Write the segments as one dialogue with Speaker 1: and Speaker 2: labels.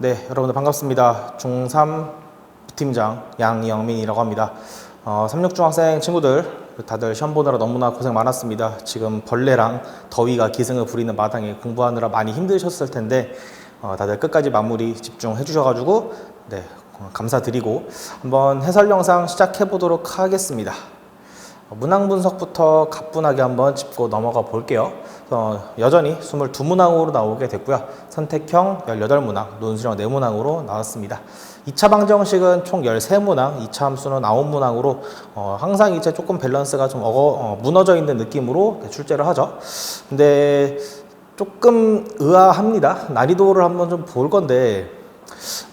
Speaker 1: 네, 여러분들 반갑습니다. 중3 부팀장 양영민이라고 합니다. 36중학생 친구들 다들 시험 보느라 너무나 고생 많았습니다. 지금 벌레랑 더위가 기승을 부리는 마당에 공부하느라 많이 힘드셨을 텐데 다들 끝까지 마무리 집중해 주셔가지고 네, 감사드리고 한번 해설 영상 시작해 보도록 하겠습니다. 문항 분석부터 가뿐하게 한번 짚고 넘어가 볼게요. 여전히 22문항으로 나오게 됐고요. 선택형 18문항, 논술형 4문항으로 나왔습니다. 2차 방정식은 총 13문항, 2차 함수는 9문항으로 항상 이제 조금 밸런스가 좀 무너져 있는 느낌으로 출제를 하죠. 근데 조금 의아합니다. 난이도를 한번 좀 볼 건데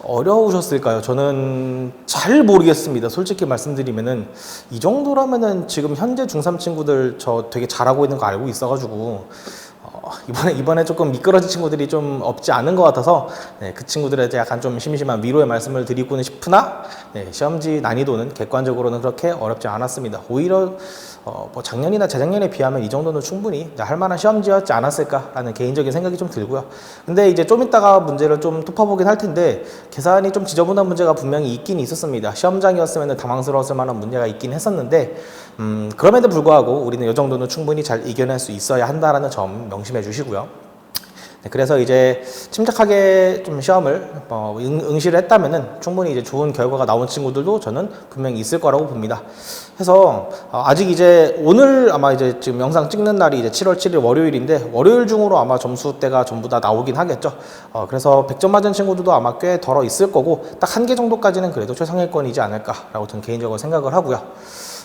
Speaker 1: 어려우셨을까요? 저는 잘 모르겠습니다. 솔직히 말씀드리면은 이 정도라면은 지금 현재 중3 친구들 저 되게 잘하고 있는 거 알고 있어가지고 이번에 조금 미끄러진 친구들이 좀 없지 않은 것 같아서 네, 그 친구들에 대해 약간 좀 심심한 위로의 말씀을 드리고는 싶으나 네, 시험지 난이도는 객관적으로는 그렇게 어렵지 않았습니다. 오히려 뭐 작년이나 재작년에 비하면 이 정도는 충분히 할 만한 시험지였지 않았을까라는 개인적인 생각이 좀 들고요. 근데 이제 좀 이따가 문제를 좀 톱어보긴 할 텐데 계산이 좀 지저분한 문제가 분명히 있긴 있었습니다. 시험장이었으면 당황스러웠을 만한 문제가 있긴 했었는데 그럼에도 불구하고 우리는 이 정도는 충분히 잘 이겨낼 수 있어야 한다라는 점 명심해 주시고요. 네, 그래서 이제 침착하게 좀 시험을 응시를 했다면은 충분히 이제 좋은 결과가 나온 친구들도 저는 분명히 있을 거라고 봅니다. 그래서 아직 이제 오늘 아마 이제 지금 영상 찍는 날이 이제 7월 7일 월요일인데 월요일 중으로 아마 점수대가 전부 다 나오긴 하겠죠. 그래서 100점 맞은 친구들도 아마 꽤 덜어 있을 거고 딱 한 개 정도까지는 그래도 최상위권이지 않을까라고 저는 개인적으로 생각을 하고요.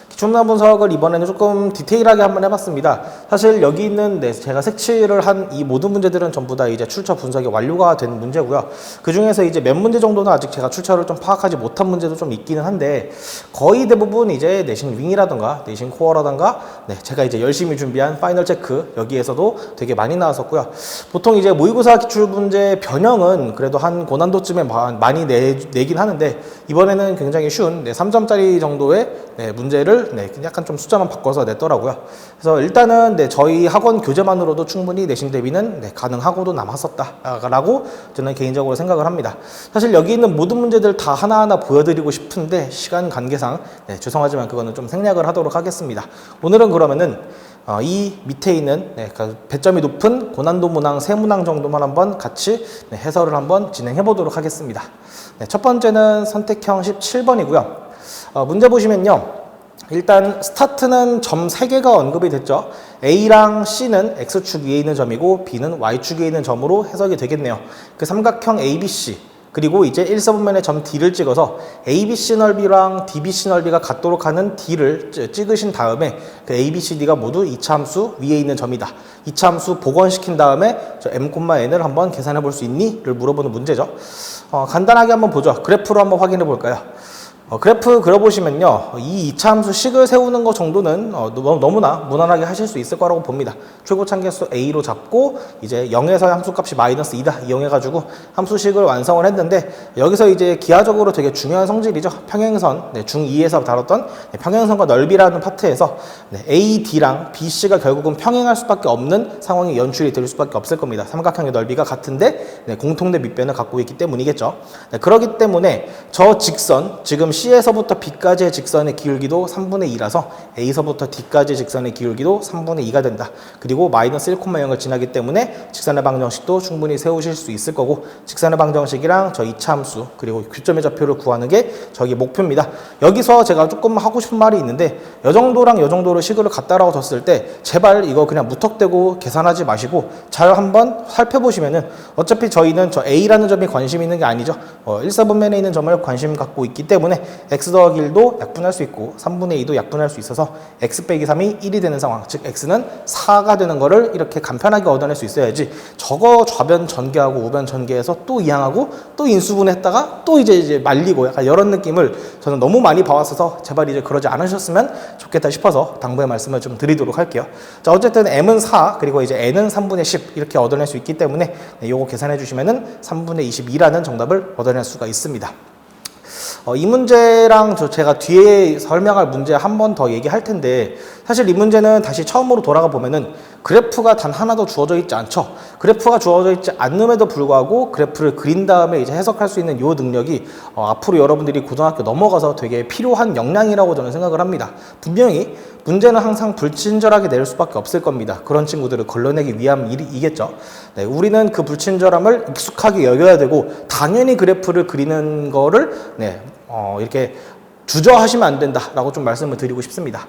Speaker 1: 기출문항 분석을 이번에는 조금 디테일하게 한번 해봤습니다. 사실 여기 있는 제가 색칠을 한 이 모든 문제들은 전부 다 이제 출처 분석이 완료가 된 문제고요. 그 중에서 이제 몇 문제 정도는 아직 제가 출처를 좀 파악하지 못한 문제도 좀 있기는 한데 거의 대부분 이제 내신 윙이라던가 내신 코어라던가 네, 제가 이제 열심히 준비한 파이널 체크 여기에서도 되게 많이 나왔었고요. 보통 이제 모의고사 기출 문제 변형은 그래도 한 고난도쯤에 많이 내긴 하는데 이번에는 굉장히 쉬운 3점짜리 정도의 문제를 약간 좀 숫자만 바꿔서 냈더라고요. 그래서 일단은 저희 학원 교재만으로도 충분히 내신 대비는 가능하고도 남았었다라고 저는 개인적으로 생각을 합니다. 사실 여기 있는 모든 문제들 다 하나하나 보여드리고 싶은데 시간 관계상 죄송하지만 그거는 좀 생략을 하도록 하겠습니다. 오늘은 그러면은 이 밑에 있는 배점이 높은 고난도 문항 3문항 정도만 한번 같이 해설을 한번 진행해 보도록 하겠습니다. 첫 번째는 선택형 17번이고요. 문제 보시면요. 일단 스타트는 점 3개가 언급이 됐죠. A랑 C는 X축 위에 있는 점이고 B는 Y축 위에 있는 점으로 해석이 되겠네요. 그 삼각형 ABC 그리고 이제 1사분면에 점 D를 찍어서 ABC 넓이랑 DBC 넓이가 같도록 하는 D를 찍으신 다음에 그 ABCD가 모두 이차함수 위에 있는 점이다. 이차함수 복원시킨 다음에 저 M,N을 한번 계산해 볼 수 있니? 를 물어보는 문제죠. 간단하게 한번 보죠. 그래프로 한번 확인해 볼까요? 그래프 그려보시면요. 이 2차 함수 식을 세우는 것 정도는 너무나 무난하게 하실 수 있을 거라고 봅니다. 최고 참계수 A로 잡고 이제 0에서 함수값이 마이너스 2다 이용해가지고 함수식을 완성을 했는데 여기서 이제 기하적으로 되게 중요한 성질이죠. 평행선, 중2에서 다뤘던 평행선과 넓이라는 파트에서 AD랑 BC가 결국은 평행할 수밖에 없는 상황이 연출이 될 수밖에 없을 겁니다. 삼각형의 넓이가 같은데 공통된 밑변을 갖고 있기 때문이겠죠. 그렇기 때문에 저 직선, 지금 C에서부터 B까지의 직선의 기울기도 3분의 2라서 A서부터 D까지의 직선의 기울기도 3분의 2가 된다. 그리고 마이너스 1,0을 지나기 때문에 직선의 방정식도 충분히 세우실 수 있을 거고 직선의 방정식이랑 저 이차 함수 그리고 교점의 좌표를 구하는 게 저기 목표입니다. 여기서 제가 조금 하고 싶은 말이 있는데 이 정도랑 이 정도로 식을 갖다라고 줬을 때 제발 이거 그냥 무턱대고 계산하지 마시고 잘 한번 살펴보시면은 어차피 저희는 저 A라는 점이 관심 있는 게 아니죠. 1사분면에 있는 점을 관심 갖고 있기 때문에 x 더하기 1도 약분할 수 있고 3분의 2도 약분할 수 있어서 x 빼기 3이 1이 되는 상황, 즉 x는 4가 되는 거를 이렇게 간편하게 얻어낼 수 있어야지 저거 좌변 전개하고 우변 전개해서 또 이항하고 또 인수분해했다가 또 이제 말리고 약간 이런 느낌을 저는 너무 많이 봐왔어서 제발 이제 그러지 않으셨으면 좋겠다 싶어서 당부의 말씀을 좀 드리도록 할게요. 자, 어쨌든 m은 4 그리고 이제 n은 3분의 10 이렇게 얻어낼 수 있기 때문에 요거 계산해 주시면은 3분의 22라는 정답을 얻어낼 수가 있습니다. 이 문제랑 제가 뒤에 설명할 문제 한 번 더 얘기할 텐데 사실 이 문제는 다시 처음으로 돌아가 보면은 그래프가 단 하나도 주어져 있지 않죠. 그래프가 주어져 있지 않음에도 불구하고 그래프를 그린 다음에 이제 해석할 수 있는 이 능력이 앞으로 여러분들이 고등학교 넘어가서 되게 필요한 역량이라고 저는 생각을 합니다. 분명히 문제는 항상 불친절하게 낼 수밖에 없을 겁니다. 그런 친구들을 걸러내기 위한 일이겠죠. 네, 우리는 그 불친절함을 익숙하게 여겨야 되고 당연히 그래프를 그리는 거를 이렇게 주저하시면 안 된다라고 좀 말씀을 드리고 싶습니다.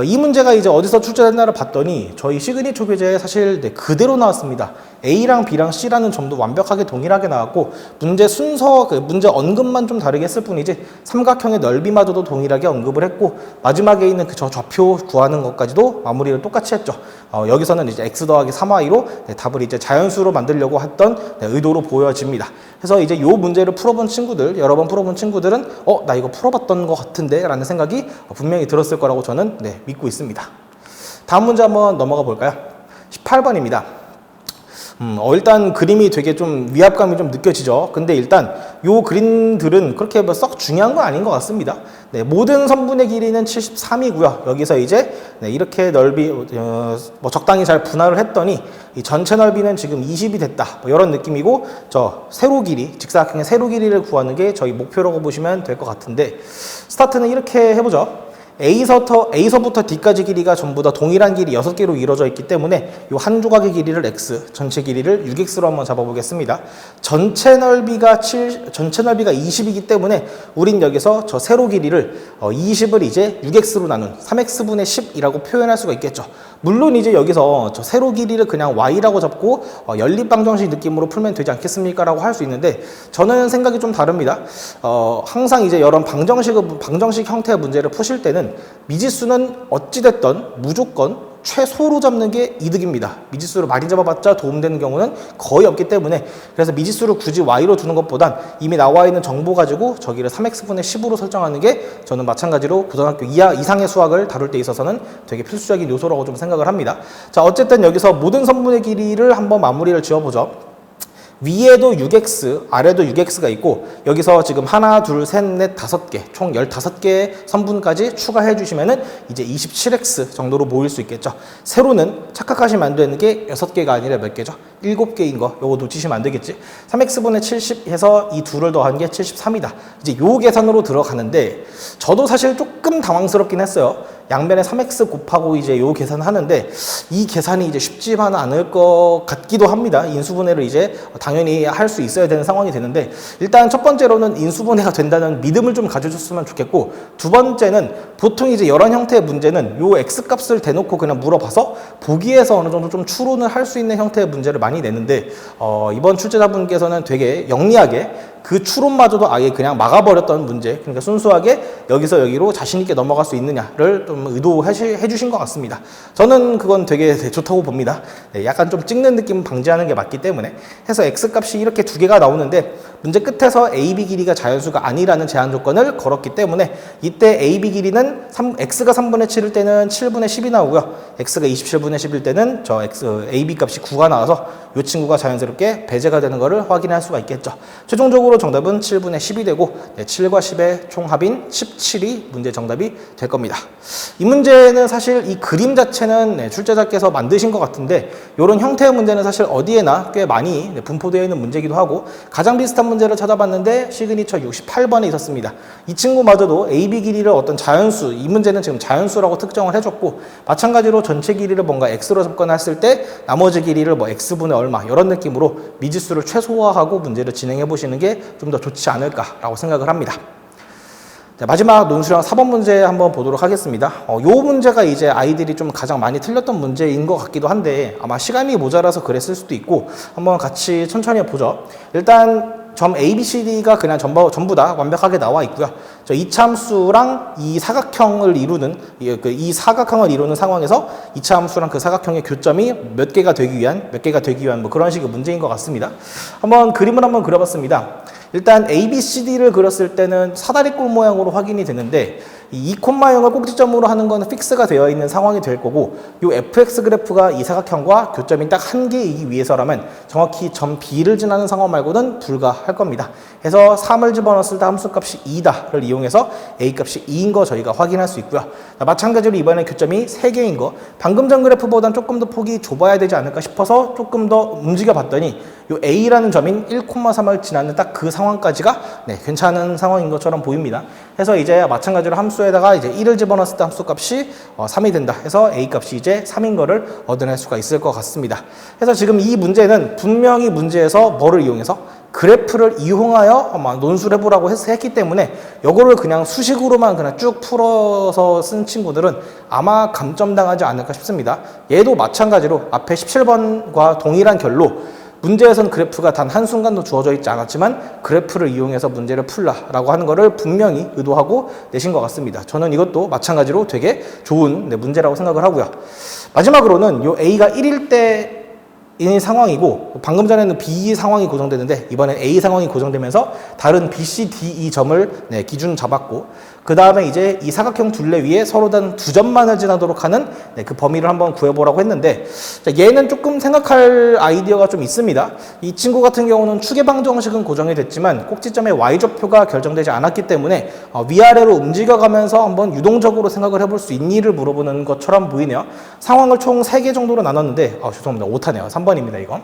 Speaker 1: 이 문제가 이제 어디서 출제됐나를 봤더니 저희 시그니처 교재에 사실 그대로 나왔습니다. A랑 B랑 C라는 점도 완벽하게 동일하게 나왔고 문제 순서, 문제 언급만 좀 다르게 했을 뿐이지 삼각형의 넓이마저도 동일하게 언급을 했고 마지막에 있는 그 좌표 구하는 것까지도 마무리를 똑같이 했죠. 여기서는 이제 x 더하기 3y로 답을 이제 자연수로 만들려고 했던 의도로 보여집니다. 그래서 이제 요 문제를 풀어본 친구들, 여러 번 풀어본 친구들은 나 이거 풀어봤던 것 같은데 라는 생각이 분명히 들었을 거라고 저는 믿고 있습니다. 다음 문제 한번 넘어가 볼까요? 18번입니다. 일단 그림이 되게 좀 위압감이 좀 느껴지죠. 근데 일단 요 그림들은 그렇게 썩 중요한 건 아닌 것 같습니다. 모든 선분의 길이는 73이고요. 여기서 이제 이렇게 넓이 적당히 잘 분할을 했더니 이 전체 넓이는 지금 20이 됐다. 이런 느낌이고 저 세로 길이, 직사각형의 세로 길이를 구하는 게 저희 목표라고 보시면 될 것 같은데 스타트는 이렇게 해보죠. A서부터 D까지 길이가 전부 다 동일한 길이 6개로 이루어져 있기 때문에 이 한 조각의 길이를 X, 전체 길이를 6X로 한번 잡아보겠습니다. 전체 넓이가 20이기 때문에 우린 여기서 저 세로 길이를 20을 이제 6X로 나눈 3X분의 10이라고 표현할 수가 있겠죠. 물론 이제 여기서 저 세로 길이를 그냥 Y라고 잡고 연립방정식 느낌으로 풀면 되지 않겠습니까? 라고 할 수 있는데 저는 생각이 좀 다릅니다. 항상 이제 이런 방정식 형태의 문제를 푸실 때는 미지수는 어찌됐든 무조건 최소로 잡는 게 이득입니다. 미지수를 많이 잡아봤자 도움되는 경우는 거의 없기 때문에 그래서 미지수를 굳이 y로 두는 것보단 이미 나와 있는 정보 가지고 저기를 3x분의 10으로 설정하는 게 저는 마찬가지로 고등학교 이상의 수학을 다룰 때 있어서는 되게 필수적인 요소라고 좀 생각을 합니다. 자, 어쨌든 여기서 모든 선분의 길이를 한번 마무리를 지어보죠. 위에도 6x, 아래도 6x가 있고 여기서 지금 하나, 둘, 셋, 넷, 5개, 총 15개의 선분까지 추가해 주시면은 이제 27x 정도로 모일 수 있겠죠. 세로는 착각하시면 안 되는 게 6개가 아니라 몇 개죠? 7개인 거, 요거 놓치시면 안 되겠지. 3x분의 70 해서 이 둘을 더한 게 73이다. 이제 요 계산으로 들어가는데 저도 사실 조금 당황스럽긴 했어요. 양변에 3x 곱하고 이제 요 계산하는데 이 계산이 이제 쉽지만은 않을 것 같기도 합니다. 인수분해를 이제 당연히 할 수 있어야 되는 상황이 되는데 일단 첫 번째로는 인수분해가 된다는 믿음을 좀 가져줬으면 좋겠고 두 번째는 보통 이제 이런 형태의 문제는 요 x 값을 대놓고 그냥 물어봐서 보기에서 어느 정도 좀 추론을 할 수 있는 형태의 문제를 많이 내는데 이번 출제자분께서는 되게 영리하게 그 추론마저도 아예 그냥 막아버렸던 문제, 그러니까 순수하게 여기서 여기로 자신있게 넘어갈 수 있느냐를 좀 의도해 주신 것 같습니다. 저는 그건 되게 좋다고 봅니다. 약간 좀 찍는 느낌 방지하는 게 맞기 때문에 해서 x값이 이렇게 두 개가 나오는데 문제 끝에서 AB 길이가 자연수가 아니라는 제한 조건을 걸었기 때문에 이때 AB 길이는 x가 3분의 7일 때는 7분의 10이 나오고요. x가 27분의 10일 때는 저 AB 값이 9가 나와서 이 친구가 자연스럽게 배제가 되는 것을 확인할 수가 있겠죠. 최종적으로 정답은 7분의 10이 되고 7과 10의 총합인 17이 문제 정답이 될 겁니다. 이 문제는 사실 이 그림 자체는 출제자께서 만드신 것 같은데 이런 형태의 문제는 사실 어디에나 꽤 많이 분포되어 있는 문제이기도 하고 가장 비슷한 문제를 찾아봤는데 시그니처 68번에 있었습니다. 이 친구마저도 AB 길이를 어떤 자연수, 이 문제는 지금 자연수라고 특정을 해줬고 마찬가지로 전체 길이를 뭔가 x로 접근했을 때 나머지 길이를 뭐 x분의 얼마 이런 느낌으로 미지수를 최소화하고 문제를 진행해 보시는 게 좀 더 좋지 않을까라고 생각을 합니다. 자, 마지막 논술형 4번 문제 한번 보도록 하겠습니다. 요 문제가 이제 아이들이 좀 가장 많이 틀렸던 문제인 것 같기도 한데 아마 시간이 모자라서 그랬을 수도 있고 한번 같이 천천히 보죠. 일단 점 A, B, C, D가 그냥 전부 다 완벽하게 나와 있고요. 저 이차함수랑 이 사각형을 이루는 상황에서 이차함수랑 그 사각형의 교점이 몇 개가 되기 위한 뭐 그런 식의 문제인 것 같습니다. 한번 그림을 한번 그려봤습니다. 일단 A, B, C, D를 그렸을 때는 사다리꼴 모양으로 확인이 되는데 이 2콤마형을 꼭지점으로 하는 거는 픽스가 되어 있는 상황이 될 거고, 이 fx 그래프가 이 사각형과 교점이 딱 한 개이기 위해서라면 정확히 점 B를 지나는 상황 말고는 불가할 겁니다. 그래서 3을 집어넣었을 때 함수값이 2다를 이용해서 A값이 2인 거 저희가 확인할 수 있고요. 마찬가지로 이번에 교점이 3개인 거, 방금 전 그래프보다는 조금 더 폭이 좁아야 되지 않을까 싶어서 조금 더 움직여 봤더니 이 A라는 점인 1,3을 지나는 딱 그 상황까지가 괜찮은 상황인 것처럼 보입니다. 그래서 이제 마찬가지로 함수에다가 이제 1을 집어넣었을 때 함수값이 3이 된다 해서 A값이 이제 3인 거를 얻어낼 수가 있을 것 같습니다. 그래서 지금 이 문제는 분명히 문제에서 뭐를 이용해서 그래프를 이용하여 논술을 해보라고 했기 때문에 이거를 그냥 수식으로만 그냥 쭉 풀어서 쓴 친구들은 아마 감점당하지 않을까 싶습니다. 얘도 마찬가지로 앞에 17번과 동일한 결로 문제에선 그래프가 단 한순간도 주어져 있지 않았지만 그래프를 이용해서 문제를 풀라라고 하는 거를 분명히 의도하고 내신 것 같습니다. 저는 이것도 마찬가지로 되게 좋은 문제라고 생각을 하고요. 마지막으로는 요 A가 1일 때 인 상황이고, 방금 전에는 B 상황이 고정되는데 이번엔 A 상황이 고정되면서 다른 B, C, D, E 점을 기준 잡았고, 그 다음에 이제 이 사각형 둘레 위에 서로 단 2점만을 지나도록 하는 그 범위를 한번 구해보라고 했는데, 얘는 조금 생각할 아이디어가 좀 있습니다. 이 친구 같은 경우는 추계방 정식은 고정이 됐지만 꼭지점의 Y좌표가 결정되지 않았기 때문에 위아래로 움직여가면서 한번 유동적으로 생각을 해볼 수 있니를 물어보는 것처럼 보이네요. 상황을 총 3개 정도로 나눴는데 죄송합니다. 오타네요. 3번입니다. 이거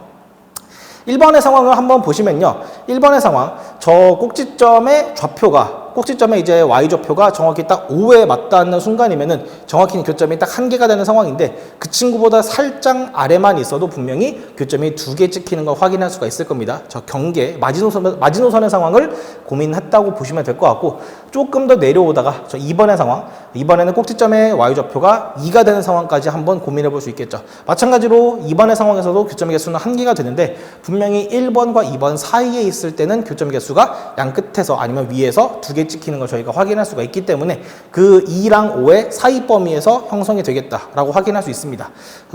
Speaker 1: 1번의 상황을 한번 보시면요, 1번의 상황, 저 꼭지점의 좌표가 꼭지점에 이제 Y좌표가 정확히 딱 5에 맞닿는 순간이면은 정확히 교점이 딱 한 개가 되는 상황인데, 그 친구보다 살짝 아래만 있어도 분명히 교점이 2개 찍히는 걸 확인할 수가 있을 겁니다. 저 경계, 마지노선의 상황을 고민했다고 보시면 될 것 같고, 조금 더 내려오다가 저 2번의 상황, 이번에는 꼭지점의 Y좌표가 2가 되는 상황까지 한번 고민해 볼 수 있겠죠. 마찬가지로 2번의 상황에서도 교점의 개수는 1개가 되는데 분명히 1번과 2번 사이에 있을 때는 교점의 개수가 양 끝에서 아니면 위에서 2개 찍히는 걸 저희가 확인할 수가 있기 때문에 그 2랑 5의 사이 범위에서 형성이 되겠다라고 확인할 수 있습니다.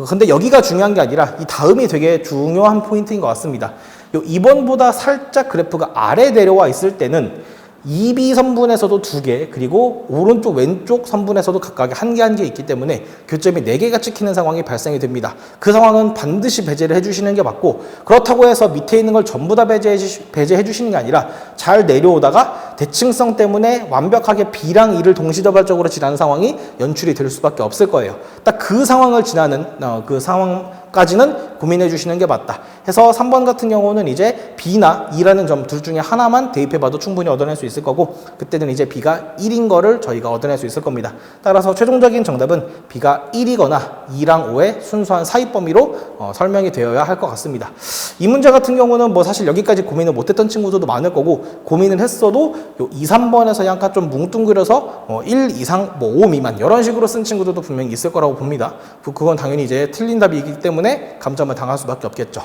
Speaker 1: 근데 여기가 중요한 게 아니라 이 다음이 되게 중요한 포인트인 것 같습니다. 요 2번보다 살짝 그래프가 아래 내려와 있을 때는 2B 선분에서도 2개, 그리고 오른쪽 왼쪽 선분에서도 각각 1개 있기 때문에 교점이 4개가 찍히는 상황이 발생이 됩니다. 그 상황은 반드시 배제를 해주시는 게 맞고, 그렇다고 해서 밑에 있는 걸 전부 다 배제해 주시는 게 아니라 잘 내려오다가 대칭성 때문에 완벽하게 B랑 E를 동시다발적으로 지나는 상황이 연출이 될 수밖에 없을 거예요. 딱 그 상황을 지나는 그 상황까지는 고민해 주시는 게 맞다 해서 3번 같은 경우는 이제 B나 E라는 점 둘 중에 하나만 대입해 봐도 충분히 얻어낼 수 있을 거고, 그때는 이제 B가 1인 거를 저희가 얻어낼 수 있을 겁니다. 따라서 최종적인 정답은 B가 1이거나 2랑 5의 순수한 사이 범위로 설명이 되어야 할 것 같습니다. 이 문제 같은 경우는 뭐 사실 여기까지 고민을 못했던 친구들도 많을 거고, 고민을 했어도 요 2, 3번에서 약간 좀 뭉뚱그려서 1 이상, 5 미만 이런 식으로 쓴 친구들도 분명히 있을 거라고 봅니다. 그건 당연히 이제 틀린 답이기 때문에 감점을 당할 수밖에 없겠죠.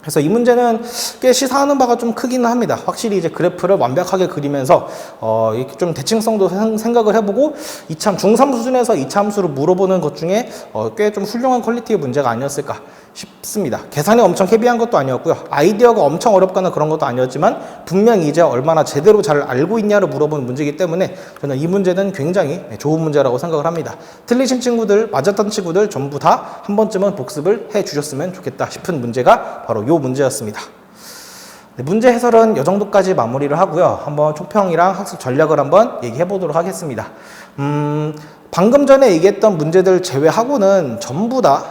Speaker 1: 그래서 이 문제는 꽤 시사하는 바가 좀 크기는 합니다. 확실히 이제 그래프를 완벽하게 그리면서 이렇게 좀 대칭성도 생각을 해보고 이참 중3 수준에서 이차 함수를 물어보는 것 중에 꽤 좀 훌륭한 퀄리티의 문제가 아니었을까 싶습니다. 계산이 엄청 헤비한 것도 아니었고요. 아이디어가 엄청 어렵거나 그런 것도 아니었지만 분명히 이제 얼마나 제대로 잘 알고 있냐를 물어보는 문제이기 때문에 저는 이 문제는 굉장히 좋은 문제라고 생각을 합니다. 틀리신 친구들, 맞았던 친구들 전부 다 한 번쯤은 복습을 해 주셨으면 좋겠다 싶은 문제가 바로 이 문제였습니다. 문제 해설은 이 정도까지 마무리를 하고요. 한번 총평이랑 학습 전략을 한번 얘기해 보도록 하겠습니다. 방금 전에 얘기했던 문제들 제외하고는 전부 다,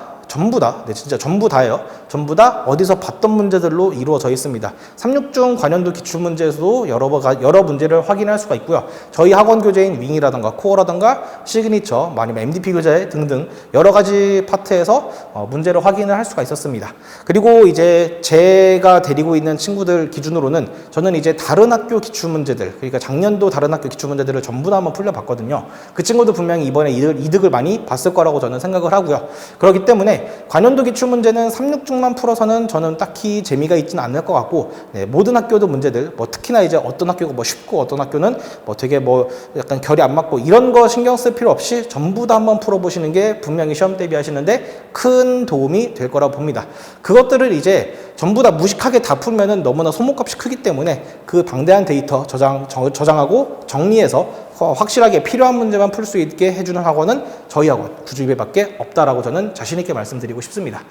Speaker 1: 진짜 전부 다예요. 전부 다 어디서 봤던 문제들로 이루어져 있습니다. 3.6중 관연도 기출문제에서도 여러 문제를 확인할 수가 있고요. 저희 학원 교재인 윙이라던가 코어라던가 시그니처, 아니면 MDP 교재 등등 여러 가지 파트에서 문제를 확인을 할 수가 있었습니다. 그리고 이제 제가 데리고 있는 친구들 기준으로는 저는 이제 다른 학교 기출문제들, 그러니까 작년도 다른 학교 기출문제들을 전부 다 한번 풀려봤거든요. 그 친구도 분명히 이번에 이득을 많이 봤을 거라고 저는 생각을 하고요. 그렇기 때문에 관연도 기출문제는 3.6중 학생만 풀어서는 저는 딱히 재미가 있지는 않을 것 같고, 네, 모든 학교도 문제들, 뭐 특히나 이제 어떤 학교가 뭐 쉽고 어떤 학교는 뭐 되게 뭐 약간 결이 안 맞고 이런 거 신경 쓸 필요 없이 전부 다 한번 풀어보시는 게 분명히 시험 대비하시는데 큰 도움이 될 거라고 봅니다. 그것들을 이제 전부 다 무식하게 다 풀면은 너무나 소모값이 크기 때문에 그 방대한 데이터 저장하고 정리해서 확실하게 필요한 문제만 풀 수 있게 해주는 학원은 저희 학원 구주입에밖에 없다라고 저는 자신 있게 말씀드리고 싶습니다.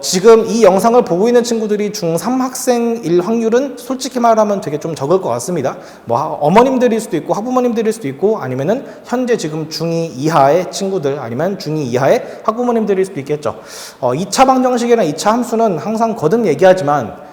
Speaker 1: 지금 이 영상을 보고 있는 친구들이 중3 학생일 확률은 솔직히 말하면 되게 좀 적을 것 같습니다. 뭐 어머님들일 수도 있고 학부모님들일 수도 있고 아니면은 현재 지금 중2 이하의 친구들 아니면 중2 이하의 학부모님들일 수도 있겠죠. 2차 방정식이나 2차 함수는 항상 거듭 얘기하지만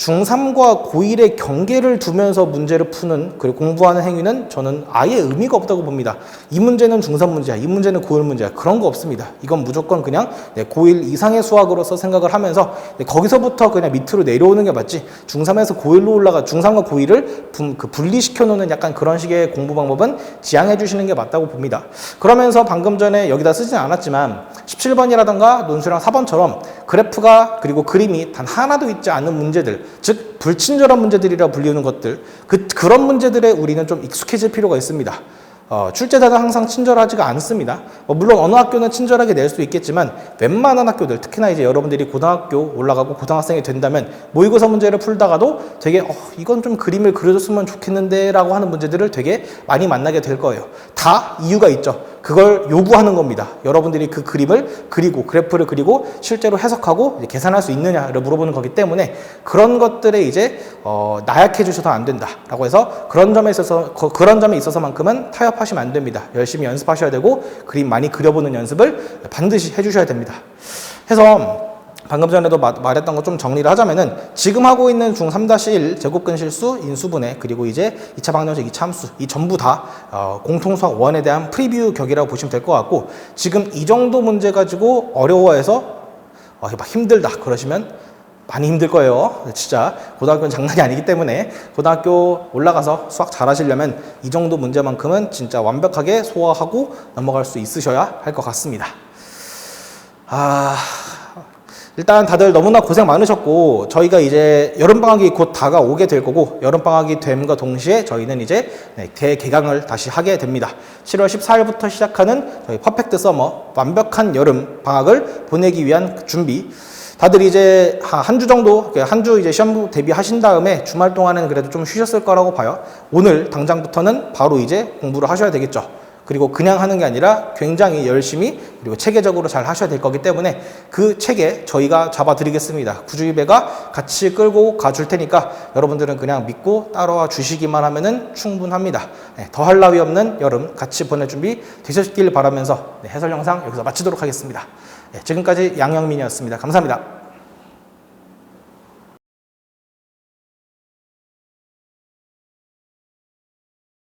Speaker 1: 중3과 고1의 경계를 두면서 문제를 푸는 그리고 공부하는 행위는 저는 아예 의미가 없다고 봅니다. 이 문제는 중3 문제야, 이 문제는 고1 문제야, 그런 거 없습니다. 이건 무조건 그냥 고1 이상의 수학으로서 생각을 하면서 거기서부터 그냥 밑으로 내려오는 게 맞지, 중3에서 고1로 올라가 중삼과 고1을 분리시켜 놓는 약간 그런 식의 공부 방법은 지양해 주시는 게 맞다고 봅니다. 그러면서 방금 전에 여기다 쓰진 않았지만 17번이라던가 논술형 4번처럼 그래프가 그리고 그림이 단 하나도 있지 않은 문제들, 즉 불친절한 문제들이라 불리는 것들, 그런 문제들에 우리는 좀 익숙해질 필요가 있습니다. 출제자는 항상 친절하지가 않습니다. 물론 어느 학교는 친절하게 낼 수 있겠지만 웬만한 학교들, 특히나 이제 여러분들이 고등학교 올라가고 고등학생이 된다면 모의고사 문제를 풀다가도 되게 이건 좀 그림을 그려줬으면 좋겠는데 라고 하는 문제들을 되게 많이 만나게 될 거예요. 다 이유가 있죠. 그걸 요구하는 겁니다. 여러분들이 그 그림을 그리고 그래프를 그리고 실제로 해석하고 계산할 수 있느냐를 물어보는 거기 때문에 그런 것들에 이제 나약해 주셔서 안 된다라고 해서 그런 점에 있어서만큼은 타협하시면 안 됩니다. 열심히 연습하셔야 되고 그림 많이 그려보는 연습을 반드시 해주셔야 됩니다. 해서 방금 전에도 말했던 거 좀 정리를 하자면은 지금 하고 있는 중3-1 제곱근실수, 인수분해, 그리고 이제 2차 방정식, 2차 함수 이 전부 다 공통수학 1에 대한 프리뷰 격이라고 보시면 될 것 같고, 지금 이 정도 문제 가지고 어려워해서 막 힘들다 그러시면 많이 힘들 거예요. 진짜 고등학교는 장난이 아니기 때문에 고등학교 올라가서 수학 잘하시려면 이 정도 문제만큼은 진짜 완벽하게 소화하고 넘어갈 수 있으셔야 할 것 같습니다. 일단 다들 너무나 고생 많으셨고, 저희가 이제 여름방학이 곧 다가오게 될 거고, 여름방학이 됨과 동시에 저희는 이제 대개강을 다시 하게 됩니다. 7월 14일부터 시작하는 저희 퍼펙트 서머, 완벽한 여름 방학을 보내기 위한 준비. 다들 이제 한 주 정도, 한 주 이제 시험 대비하신 다음에 주말 동안은 그래도 좀 쉬셨을 거라고 봐요. 오늘 당장부터는 바로 이제 공부를 하셔야 되겠죠. 그리고 그냥 하는 게 아니라 굉장히 열심히 그리고 체계적으로 잘 하셔야 될 거기 때문에 그 체계 저희가 잡아드리겠습니다. 구주입에가 같이 끌고 가줄 테니까 여러분들은 그냥 믿고 따라와 주시기만 하면은 충분합니다. 더 할 나위 없는 여름 같이 보낼 준비 되셨길 바라면서 해설 영상 여기서 마치도록 하겠습니다. 지금까지 양영민이었습니다. 감사합니다.